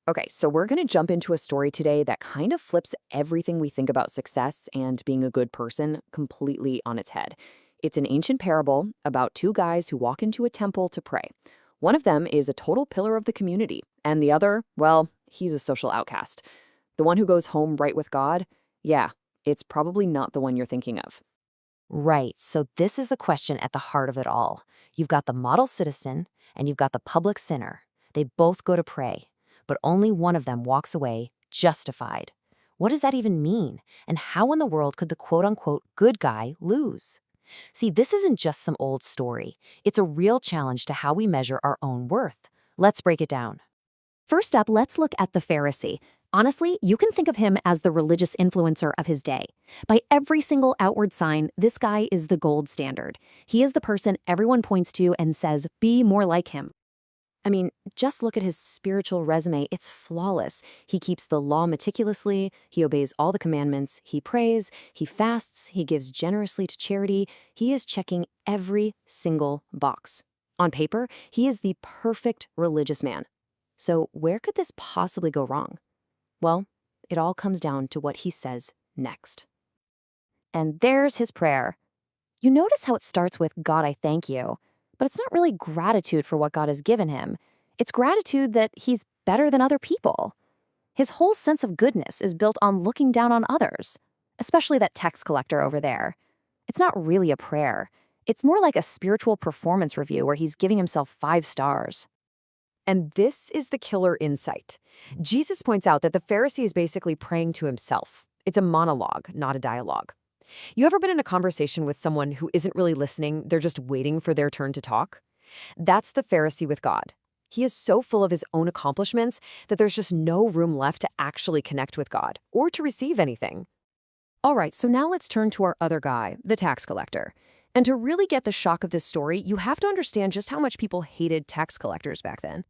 Okay, so we're going to jump into a story today that kind of flips everything we think about success and being a good person completely on its head. It's an ancient parable about two guys who walk into a temple to pray. One of them is a total pillar of the community, and the other, well, he's a social outcast. The one who goes home right with God? Yeah, it's probably not the one you're thinking of. Right. So this is the question at the heart of it all. You've got the model citizen and you've got the public sinner. They both go to pray, but only one of them walks away justified. What does that even mean? And how in the world could the quote-unquote good guy lose? See, this isn't just some old story. It's a real challenge to how we measure our own worth. Let's break it down. First up, let's look at the Pharisee. Honestly, you can think of him as the religious influencer of his day. By every single outward sign, this guy is the gold standard. He is the person everyone points to and says, be more like him. I mean, just look at his spiritual resume. It's flawless. He keeps the law meticulously, he obeys all the commandments, he prays, he fasts, he gives generously to charity. He is checking every single box. On paper, he is the perfect religious man. So where could this possibly go wrong? Well, it all comes down to what he says next. And there's his prayer. You notice how it starts with, God, I thank you. But it's not really gratitude for what God has given him. It's gratitude that he's better than other people. His whole sense of goodness is built on looking down on others, especially that tax collector over there. It's not really a prayer. It's more like a spiritual performance review where he's giving himself 5 stars. And this is the killer insight. Jesus points out that the Pharisee is basically praying to himself. It's a monologue, not a dialogue. You ever been in a conversation with someone who isn't really listening, they're just waiting for their turn to talk? That's the Pharisee with God. He is so full of his own accomplishments that there's just no room left to actually connect with God or to receive anything. All right, so now let's turn to our other guy, the tax collector. And to really get the shock of this story, you have to understand just how much people hated tax collectors back then.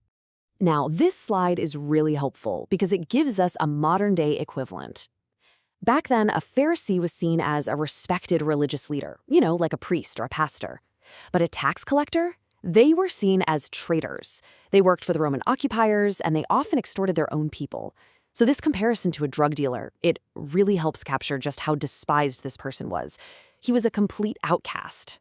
Now, this slide is really helpful because it gives us a modern-day equivalent. Back then, a Pharisee was seen as a respected religious leader, like a priest or a pastor. But a tax collector? They were seen as traitors. They worked for the Roman occupiers, and they often extorted their own people. So this comparison to a drug dealer, it really helps capture just how despised this person was. He was a complete outcast.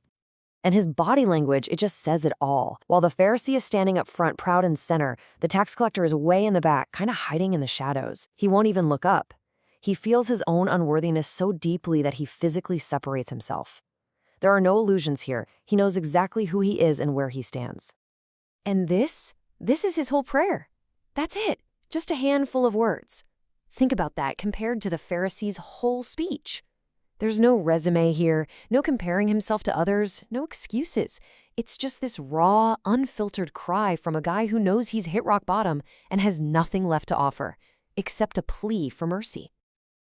And his body language, it just says it all. While the Pharisee is standing up front, proud and center, the tax collector is way in the back, kind of hiding in the shadows. He won't even look up. He feels his own unworthiness so deeply that he physically separates himself. There are no illusions here. He knows exactly who he is and where he stands. And this is his whole prayer. That's it. Just a handful of words. Think about that compared to the Pharisee's whole speech. There's no resume here, no comparing himself to others, no excuses. It's just this raw, unfiltered cry from a guy who knows he's hit rock bottom and has nothing left to offer, except a plea for mercy.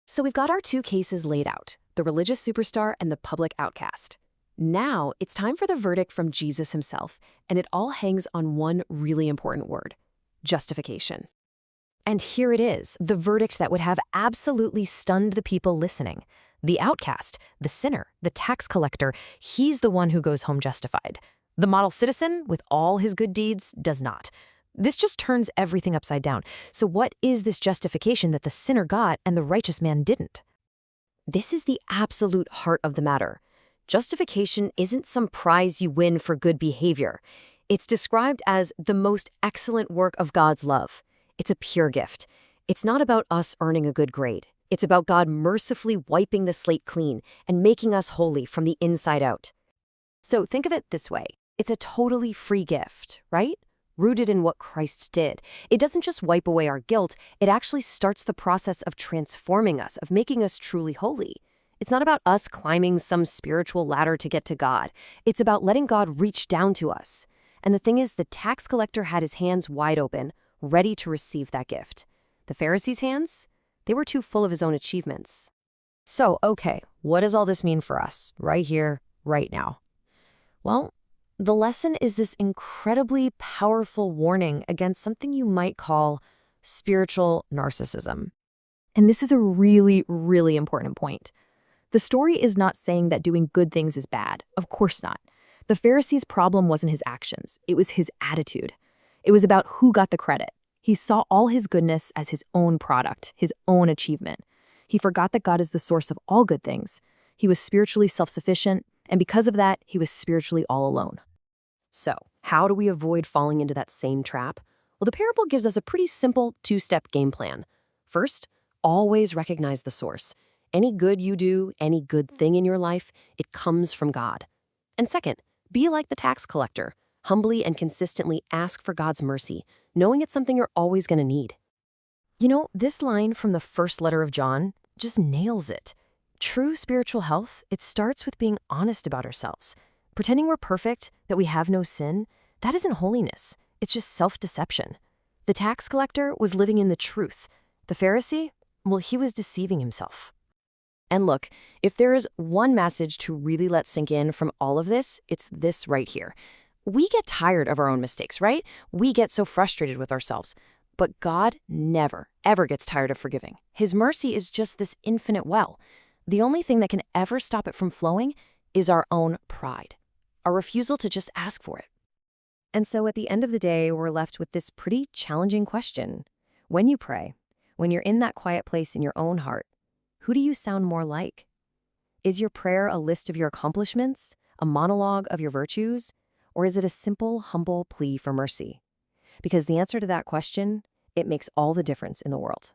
So we've got our two cases laid out, the religious superstar and the public outcast. Now it's time for the verdict from Jesus himself, and it all hangs on one really important word: justification. And here it is, the verdict that would have absolutely stunned the people listening. The outcast, the sinner, the tax collector, he's the one who goes home justified. The model citizen, with all his good deeds, does not. This just turns everything upside down. So what is this justification that the sinner got and the righteous man didn't? This is the absolute heart of the matter. Justification isn't some prize you win for good behavior. It's described as the most excellent work of God's love. It's a pure gift. It's not about us earning a good grade. It's about God mercifully wiping the slate clean and making us holy from the inside out. So think of it this way. It's a totally free gift, right? Rooted in what Christ did. It doesn't just wipe away our guilt, it actually starts the process of transforming us, of making us truly holy. It's not about us climbing some spiritual ladder to get to God. It's about letting God reach down to us. And the thing is, the tax collector had his hands wide open, ready to receive that gift. The Pharisee's hands? They were too full of his own achievements. So, okay, what does all this mean for us, right here, right now? Well, the lesson is this incredibly powerful warning against something you might call spiritual narcissism. And this is a really, really important point. The story is not saying that doing good things is bad. Of course not. The Pharisee's problem wasn't his actions. It was his attitude. It was about who got the credit. He saw all his goodness as his own product, his own achievement. He forgot that God is the source of all good things. He was spiritually self-sufficient, and because of that, he was spiritually all alone. So, how do we avoid falling into that same trap? Well, the parable gives us a pretty simple two-step game plan. First, always recognize the source. Any good you do, any good thing in your life, it comes from God. And second, be like the tax collector. Humbly and consistently ask for God's mercy, knowing it's something you're always going to need. You know, this line from the first letter of John just nails it. True spiritual health, it starts with being honest about ourselves. Pretending we're perfect, that we have no sin, that isn't holiness. It's just self-deception. The tax collector was living in the truth. The Pharisee, well, he was deceiving himself. And look, if there is one message to really let sink in from all of this, it's this right here. We get tired of our own mistakes, right? We get so frustrated with ourselves. But God never, ever gets tired of forgiving. His mercy is just this infinite well. The only thing that can ever stop it from flowing is our own pride, our refusal to just ask for it. And so at the end of the day, we're left with this pretty challenging question. When you pray, when you're in that quiet place in your own heart, who do you sound more like? Is your prayer a list of your accomplishments, a monologue of your virtues, or is it a simple, humble plea for mercy? Because the answer to that question, it makes all the difference in the world.